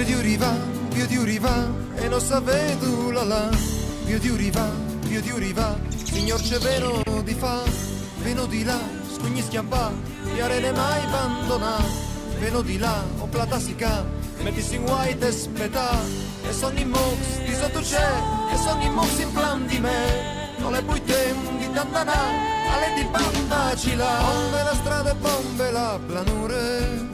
più di uriva, e non sapevo la la, più di uriva, signor Ceveno di fa, veno di là, scugni schiappà, gli arene mai abbandona, veno di là, o platasica, mettisi in white e spetà, e sono in mox di sotto c'è, e sono in mox in plan di me, non le buite di tantanà, alle di bambacila, bombe la strada e bombe la planure,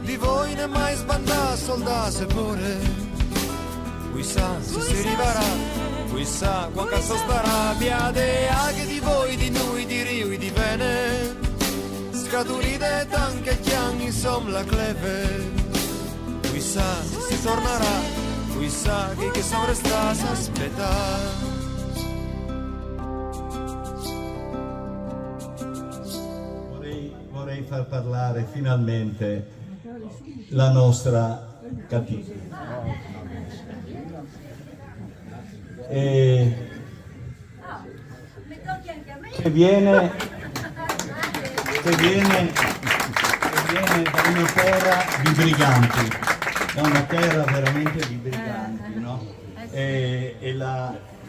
di voi ne mai sbandà soldà se pure, chissà se si arriverà, chissà qual cazzo starà, piade anche di voi, di noi, di Rio e di Vene, scaturite tanche chiang, insomma la cleve, chissà se si tornerà, chissà che sono restati a aspettare. Vorrei far parlare finalmente la nostra Cattiva. Che viene da una terra di briganti, da una terra veramente di briganti, no?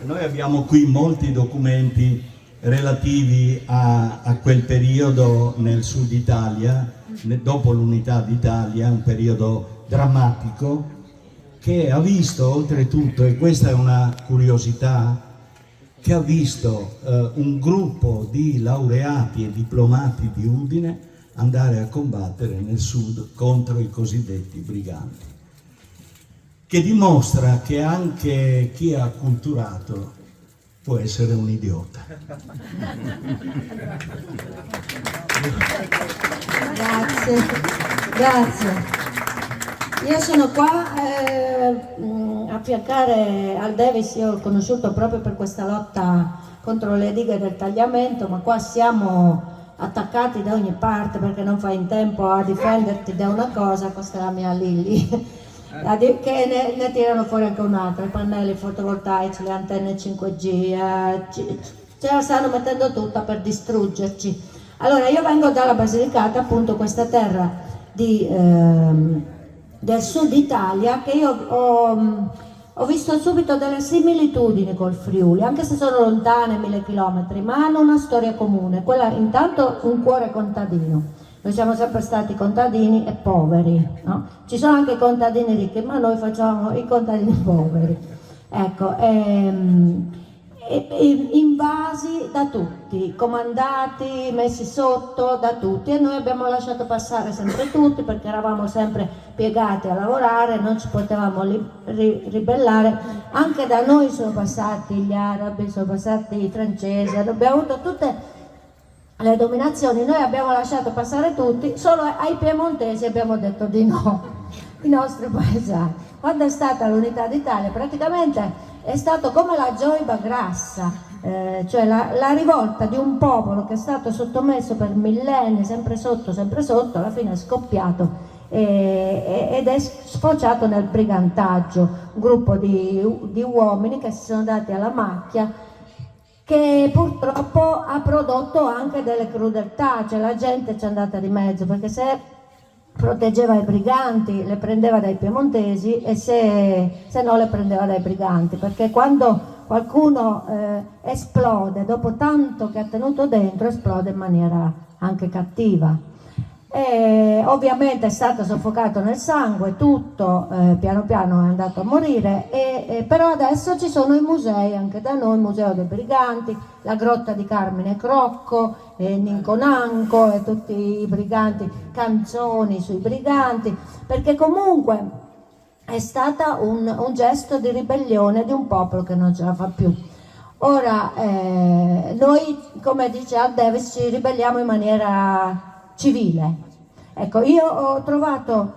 Noi abbiamo qui molti documenti relativi a quel periodo nel sud Italia, dopo l'unità d'Italia, un periodo drammatico che ha visto oltretutto, e questa è una curiosità, che ha visto un gruppo di laureati e diplomati di Udine andare a combattere nel sud contro i cosiddetti briganti, che dimostra che anche chi è acculturato può essere un idiota. Grazie. Io sono qua a fiancare al Davis, io l'ho conosciuto proprio per questa lotta contro le dighe del tagliamento, ma qua siamo attaccati da ogni parte perché non fai in tempo a difenderti da una cosa, questa è la mia Lilly, che ne tirano fuori anche un'altra, i pannelli fotovoltaici, le antenne 5G, ce la stanno mettendo tutta per distruggerci. Allora io vengo dalla Basilicata, appunto questa terra del sud Italia, che io ho visto subito delle similitudini col Friuli, anche se sono lontane 1000 chilometri, ma hanno una storia comune, quella intanto un cuore contadino. Noi siamo sempre stati contadini e poveri, no? Ci sono anche contadini ricchi, ma noi facciamo i contadini poveri. Ecco, invasi da tutti, comandati, messi sotto da tutti, e noi abbiamo lasciato passare sempre tutti perché eravamo sempre piegati a lavorare, non ci potevamo ribellare. Anche da noi sono passati gli arabi, sono passati i francesi, abbiamo avuto tutte le dominazioni, noi abbiamo lasciato passare tutti, solo ai piemontesi abbiamo detto di no, i nostri paesani. Quando è stata l'unità d'Italia praticamente è stato come la gioiba grassa, cioè la rivolta di un popolo che è stato sottomesso per millenni, sempre sotto, alla fine è scoppiato ed è sfociato nel brigantaggio, un gruppo di uomini che si sono dati alla macchia, che purtroppo ha prodotto anche delle crudeltà, cioè la gente ci è andata di mezzo, perché se proteggeva i briganti le prendeva dai piemontesi e se no le prendeva dai briganti, perché quando qualcuno esplode, dopo tanto che ha tenuto dentro, esplode in maniera anche cattiva. E ovviamente è stato soffocato nel sangue, tutto piano piano è andato a morire, però adesso ci sono i musei anche da noi, il Museo dei Briganti, la grotta di Carmine Crocco, Ninconanco e tutti i briganti, canzoni sui briganti, perché comunque è stata un gesto di ribellione di un popolo che non ce la fa più. Ora noi, come dice Al Davis, ci ribelliamo in maniera civile. Ecco, io ho trovato,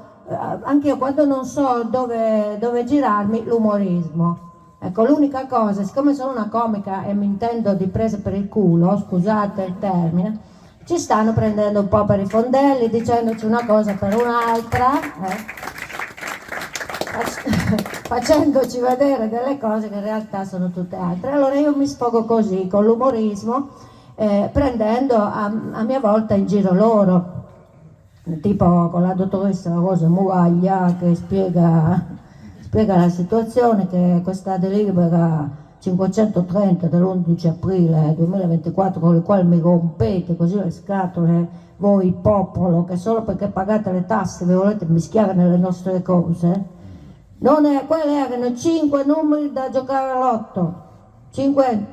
anche io quando non so dove girarmi, l'umorismo. Ecco, l'unica cosa, siccome sono una comica e mi intendo di prese per il culo, scusate il termine, ci stanno prendendo un po' per i fondelli, dicendoci una cosa per un'altra, facendoci vedere delle cose che in realtà sono tutte altre. Allora io mi sfogo così, con l'umorismo, prendendo a mia volta in giro loro. tipo con la dottoressa Rosa Muraglia che spiega la situazione, che questa delibera 530 dell'11 aprile 2024 con le quali mi rompete così le scatole voi popolo, che solo perché pagate le tasse vi volete mischiare nelle nostre cose. Non è, quelle erano 5 numeri da giocare all'otto, 5,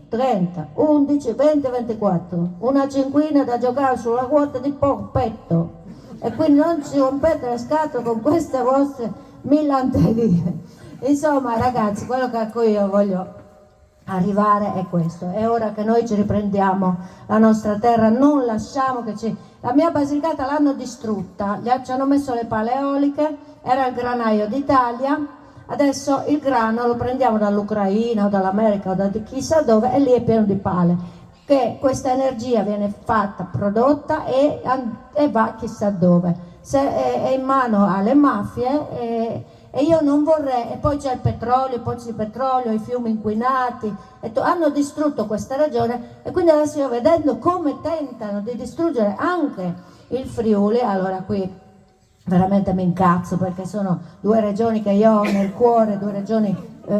30, 11, 20, 24, una cinquina da giocare sulla ruota di porpetto, e quindi non ci rompete le scatole con queste vostre millanterie. Insomma ragazzi, quello a cui io voglio arrivare è questo: è ora che noi ci riprendiamo la nostra terra, non lasciamo che la mia Basilicata l'hanno distrutta, ci hanno messo le pale eoliche, era il granaio d'Italia, adesso il grano lo prendiamo dall'Ucraina o dall'America o da chissà dove, e lì è pieno di pale, che questa energia viene fatta, prodotta e va chissà dove, se è in mano alle mafie. E io non vorrei, e poi c'è il petrolio, i pozzi di petrolio, i fiumi inquinati, hanno distrutto questa regione, e quindi adesso io, vedendo come tentano di distruggere anche il Friuli, allora qui veramente mi incazzo, perché sono due regioni che io ho nel cuore, due regioni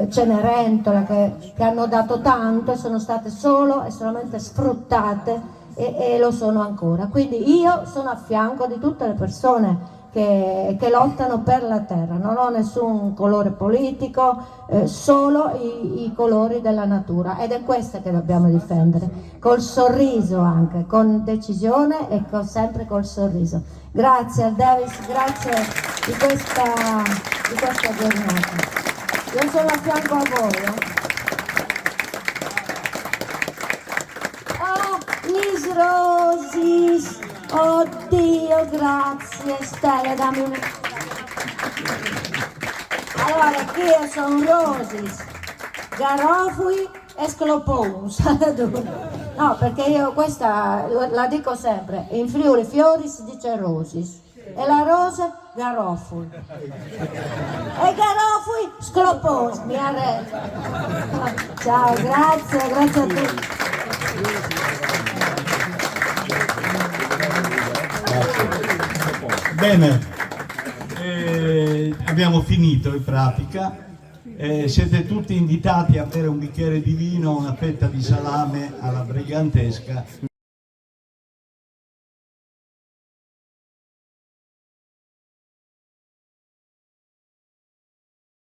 Cenerentola che hanno dato tanto e sono state solo e solamente sfruttate, e lo sono ancora. Quindi io sono a fianco di tutte le persone che lottano per la terra, non ho nessun colore politico, solo i colori della natura, ed è questa che dobbiamo difendere, col sorriso anche, con decisione e sempre col sorriso. Grazie al Davis, grazie di questa giornata. Io sono a fianco a voi. Miss Rosis, oddio, grazie Stella, dammi un... Allora, che io sono Rosis, Garofui e Sclopons. No, perché io questa la dico sempre, in Friuli Fiori si dice Rosis, e la Rose Garofui, e Garofui Sclopons, mi arrendo. Ciao, grazie a tutti. Bene, abbiamo finito in pratica. Siete tutti invitati a bere un bicchiere di vino, una fetta di salame alla brigantesca